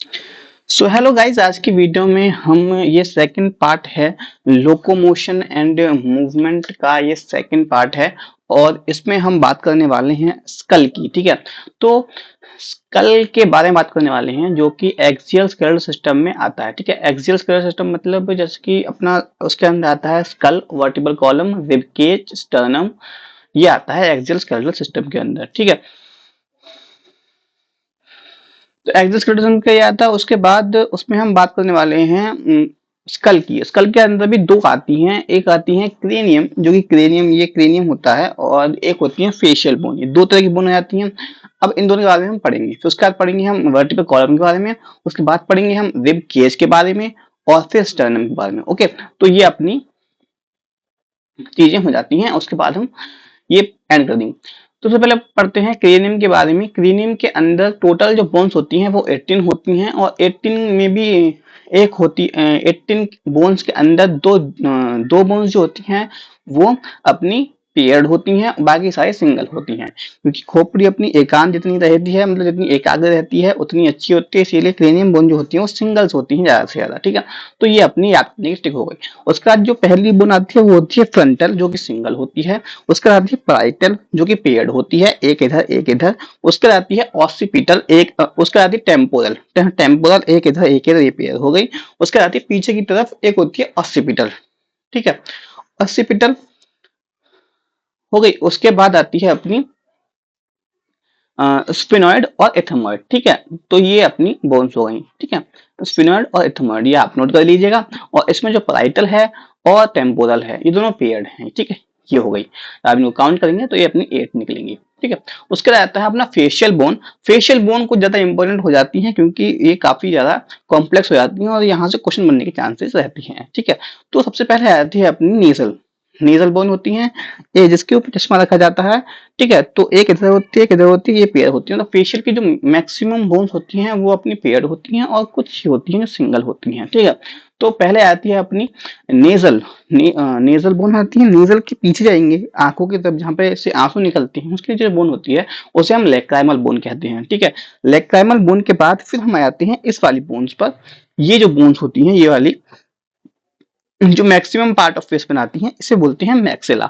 So hello guys, आज की video में हम ये सेकंड पार्ट है लोकोमोशन एंड मूवमेंट का। ये सेकंड पार्ट है और इसमें हम बात करने वाले हैं स्कल की। ठीक है, तो स्कल के बारे में बात करने वाले हैं जो कि एक्सियल स्केलेटल सिस्टम में आता है। ठीक है, एक्सियल स्केलेटल सिस्टम मतलब जैसे कि अपना उसके अंदर आता है skull, vertebral column, rib cage, sternum, ये आता है एक्सियल स्केलेटल सिस्टम के अंदर। ठीक है, तो एक्सोस्केलेटन का ये आता है। उसके बाद उसमें हम बात करने वाले हैं स्कल की। स्कल के अंदर भी दो आती हैं, एक आती है क्रेनियम, जो कि क्रेनियम ये क्रेनियम होता है, और एक होती है फेशियल बोन। ये दो तरह की बोन आती हैं। अब इन दोनों के बारे में हम पढ़ेंगे, फिर उसके बाद पढ़ेंगे हम वर्टिब्रल कॉलम के बारे में, उसके बाद पढ़ेंगे हम रिब केज के बारे में, और फिर स्टर्नम के बारे में। ओके, तो ये अपनी चीजें हो जाती हैं, उसके बाद हम ये एंड कर देंगे। तो सबसे पहले पढ़ते हैं क्रेनियम के बारे में। क्रेनियम के अंदर टोटल जो बोन्स होती हैं वो 18 होती हैं, और 18 में भी एक होती 18 बोन्स के अंदर दो बोन्स जो होती हैं वो अपनी पेयर्ड होती हैं, बाकी सारी सिंगल होती हैं। क्योंकि खोपड़ी अपनी एकांत जितनी रहती है, मतलब जितनी एकाग्र रहती है उतनी अच्छी होती है, इसीलिए क्रेनियम बोन जो होती है वो सिंगल्स होती हैं ज्यादा से ज्यादा। ठीक है, तो ये अपनी याद करने की ट्रिक हो गई। उसके बाद जो पहली बोन आती है वो होती है फ्रंटल, जो कि सिंगल होती है। उसके बाद आती है पैराइटल, जो कि पेयर्ड होती है, एक इधर एक इधर। उसके बाद आती है ऑसिपिटल, उसके बाद आती है टेम्पोरल, टेम्पोरल एक इधर ये पेयर हो गई। उसके बाद आती है पीछे की तरफ एक होती है ऑसिपिटल। ठीक है, ऑसिपिटल हो गई। उसके बाद आती है अपनी स्फिनॉइड और एथेमॉइड। ठीक है, तो ये अपनी बोन्स हो गई। ठीक है, स्फिनॉइड और एथेमॉइड ये आप नोट कर लीजिएगा। और इसमें जो पैराइटल है और टेम्पोरल है ये दोनों पेयर्ड हैं। ठीक है, ये हो गई। आप इनको काउंट करेंगे तो ये अपनी 8 निकलेंगी। ठीक है, उसके बाद आता है अपना फेशियल बोन। फेशियल बोन कुछ ज्यादा इंपॉर्टेंट हो जाती है क्योंकि ये काफी ज्यादा कॉम्प्लेक्स हो जाती है और यहाँ से क्वेश्चन बनने के चांसेस रहती हैं। ठीक है, तो सबसे पहले आती है अपनी नेजल। नेजल बोन होती है ये, जिसके ऊपर चश्मा रखा जाता है। ठीक है, तो एक इधर होती है, एक इधर होती है, ये पेयर होती है। तो फेशियल की जो मैक्सिमम बोन्स होती हैं वो अपनी पेयर होती हैं, और कुछ होती हैं जो सिंगल होती हैं। ठीक है, तो पहले आती है अपनी नेजल। नेजल बोन आती है, नेजल के पीछे जाएंगे आंखों की तरफ, जहाँ पे से आंसू निकलती हैं, उसकी जो बोन होती है उसे हम लेक्राइमल बोन कहते हैं। ठीक है, लेक्राइमल बोन के बाद फिर हम आते हैं इस वाली बोन्स पर। ये जो बोन्स होती हैं, ये वाली जो मैक्सिमम पार्ट ऑफ फेस बनाती हैं, इसे बोलते हैं मैक्सिला।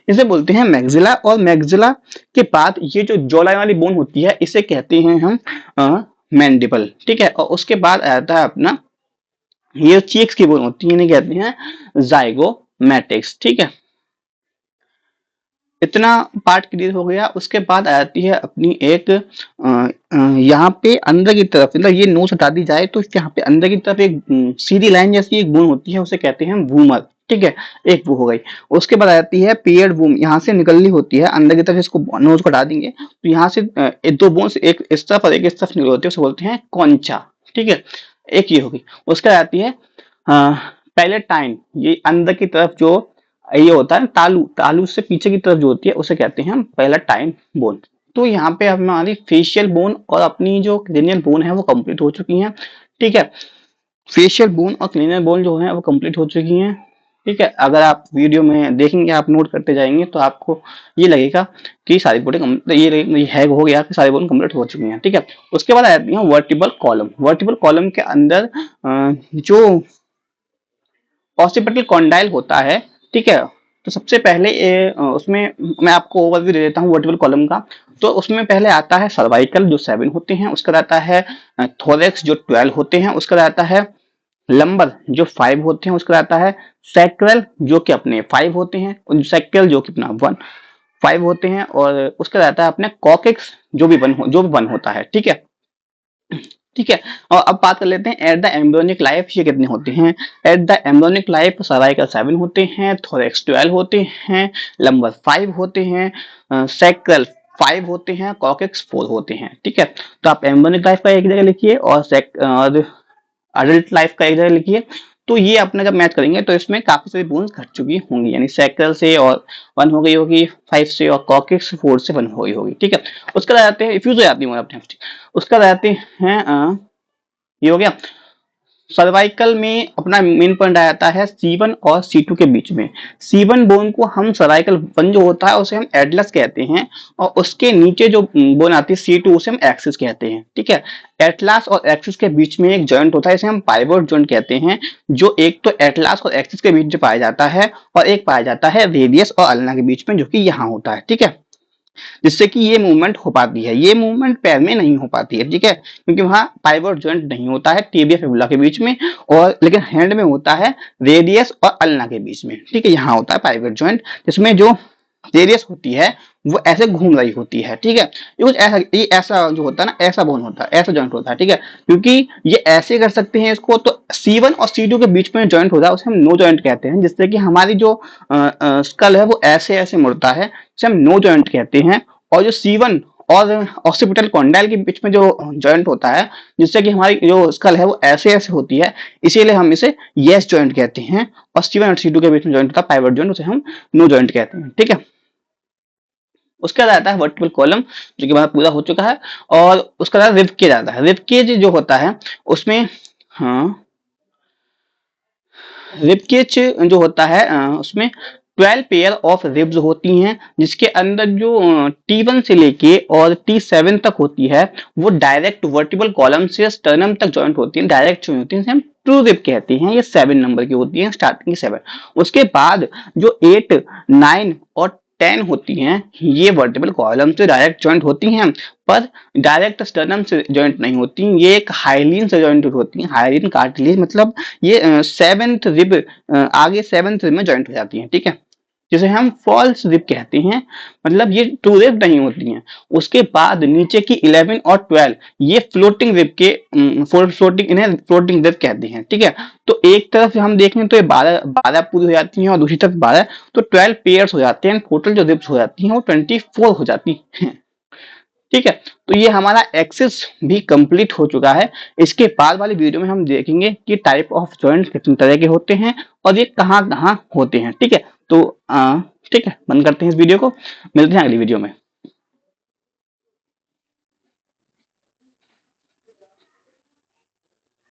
इसे बोलते हैं मैक्सिला। और मैक्सिला के बाद ये जो जॉलाइन वाली बोन होती है इसे कहते हैं हम मैंडिबल। ठीक है, और उसके बाद आता है अपना ये चीक्स की बोन होती है, इन्हें कहते हैं जाइगोमैटिक्स। ठीक है, इतना पार्ट क्लियर हो गया। उसके बाद आती है अपनी एक यहाँ पे अंदर की तरफ, मतलब ये नोच हटा दी जाए तो यहाँ पे अंदर की तरफ एक सीधी लाइन जैसी एक बोन होती है, उसे कहते हैं वूमर। ठीक है, एक वो हो गई। उसके बाद आती है पियर्ड वूम, यहाँ से निकलनी होती है अंदर की तरफ, इसको नोज को हटा देंगे तो यहाँ से दो बोन्स, एक इस तरफ और एक इस तरफ निकल होती है, उसे बोलते हैं कॉन्चा। ठीक है, एक ये होगी। उसके बाद आती है पैलेटाइन, ये अंदर की तरफ जो ये होता है तालू, तालू से पीछे की तरफ जो होती है उसे कहते हैं हम पैलेटाइन बोन। तो यहाँ पे हमारी फेशियल बोन और अपनी जो क्रेनियल बोन है वो कंप्लीट हो चुकी हैं। ठीक है, फेशियल बोन और क्रेनियल बोन जो है वो कंप्लीट हो चुकी हैं। ठीक है, अगर आप वीडियो में देखेंगे, आप नोट करते जाएंगे तो आपको ये लगेगा कि सारी बोन ये है हो गया कि सारी बोन कंप्लीट हो चुकी हैं। ठीक है, उसके बाद आती है वर्टिबल कॉलम। वर्टिबल कॉलम के अंदर जो ऑसिपिटल कॉन्डाइल होता है। ठीक है, तो सबसे पहले उसमें मैं आपको ओवरव्यू दे देता हूँ वर्टिबल कॉलम का। तो उसमें पहले आता है सर्वाइकल जो 7 होते हैं, उसका आता है थोरेक्स जो 12 होते हैं, उसका आता है लंबर जो 5 होते हैं, उसका आता है सैक्रल जो कि अपने 5 होते हैं, सैक्रल जो कि अपना 5 होते हैं, और उसका रहता है अपने कॉकेक्स जो भी 1 होता है। ठीक है, ठीक है। और अब बात कर लेते हैं एट द एम्ब्रियोनिक लाइफ ये कितने होते हैं। At the embryonic life cervical 7 होते हैं, थोरेक्स 12 होते हैं, लंबर 5 होते हैं, सैक्रल 5 होते हैं, कॉकेक्स 4 होते हैं। ठीक है, तो आप एम्ब्रियोनिक लाइफ का एक जगह लिखिए और अडल्ट लाइफ का एक जगह लिखिए। तो ये अपने जब मैच करेंगे तो इसमें काफी सारी बोन्स घट चुकी होंगी, यानी सैक्रल से और 1 हो गई होगी, 5 से, और कॉकेक्स 4 से 1 हो गई होगी। ठीक है, उसके बाद आते हैं फ्यूज हो जाती है अपने। उसके बाद आते हैं ये हो गया सर्वाइकल में अपना मेन पॉइंट आ जाता है C1 और C2 के बीच में। C1 बोन को हम सर्वाइकल वन जो होता है उसे हम एटलस कहते हैं, और उसके नीचे जो बोन आती है C2 उसे हम एक्सिस कहते हैं। ठीक है, एटलस और एक्सिस के बीच में एक जॉइंट होता है, इसे हम पाइवोट जॉइंट कहते हैं, जो एक तो एटलस और एक्सिस के बीच जो पाया जाता है, और एक पाया जाता है रेडियस और अल्ना के बीच में, जो कि यहाँ होता है। ठीक है, जिससे कि ये मूवमेंट हो पाती है। ये मूवमेंट पैर में नहीं हो पाती है, ठीक है, क्योंकि वहां पाइवोट जॉइंट नहीं होता है टिबिया फिबुला के बीच में, और लेकिन हैंड में होता है रेडियस और अल्ना के बीच में। ठीक है, यहाँ होता है पाइवोट जॉइंट, जिसमें जो रेडियस होती है वो ऐसे घूम रही होती है। ठीक है, ये कुछ ऐसा, ये ऐसा जो होता है ना, ऐसा बोन होता है, ऐसा जॉइंट होता है। ठीक है, क्योंकि ये ऐसे कर सकते हैं इसको, तो C1 और C2 के बीच में जॉइंट होता है उसे हम नो जॉइंट कहते हैं, जिससे कि हमारी जो स्कल है वो ऐसे ऐसे मुड़ता है, जिसे हम नो जॉइंट कहते हैं। और जो C1 और ऑक्सीपिटल कॉन्डाइल के बीच में जो जॉइंट होता है, जिससे कि हमारी जो स्कल है वो ऐसे ऐसे होती है, इसीलिए हम इसे यस जॉइंट कहते हैं। और C1 और C2 के बीच में जॉइंट होता है पाइवट जॉइंट, उसे हम नो जॉइंट कहते हैं। ठीक है, उसके बाद आता है वर्टिकल कॉलम, जो कि हमारा पूरा हो चुका है। और उसके बाद रिब केज आता है। रिब केज जो होता है उसमें, हाँ, रिब केज जो होता है उसमें 12 पेयर ऑफ रिब्स होती हैं, जिसके अंदर जो T1 से लेके और T7 तक होती है वो डायरेक्ट वर्टिबल कॉलम से स्टर्नम तक जॉइंट होती है, डायरेक्ट जॉइंट होती है, हम ट्रू रिब कहते हैं। ये 7 नंबर की होती है, स्टार्टिंग 7। उसके बाद जो 8, 9 और 10 होती हैं, ये वर्टिबल कॉलम से डायरेक्ट जॉइंट होती हैं, पर डायरेक्ट स्टर्नम से जॉइंट नहीं होती। ये एक हाइलिन से जॉइंट होती है, हाइलिन कार्टिलेज, मतलब ये सेवेंथ रिब, आगे सेवेंथ रिब में जॉइंट हो जाती है। ठीक है, जिसे हम फॉल्स रिब कहते हैं, मतलब ये ट्रू रिब नहीं होती हैं। उसके बाद नीचे की 11 और 12 ये फ्लोटिंग रिब के, फ्लोटिंग, इन्हें फ्लोटिंग रिब कहते हैं। ठीक है, तो एक तरफ से हम देखें तो ये 12 पूरी हो जाती हैं, और दूसरी तरफ 12, तो 12 पेयर्स हो जाते हैं। टोटल जो रिब्स हो जाती हैं वो 24 हो जाती हैं। ठीक है, तो ये हमारा एक्सेस भी कंप्लीट हो चुका है। इसके बाद वाली वीडियो में हम देखेंगे कि टाइप ऑफ जॉइंट कितने तरह के होते हैं और ये कहाँ कहाँ होते हैं। ठीक है, तो ठीक है, बंद करते हैं इस वीडियो को, मिलते हैं अगली वीडियो में।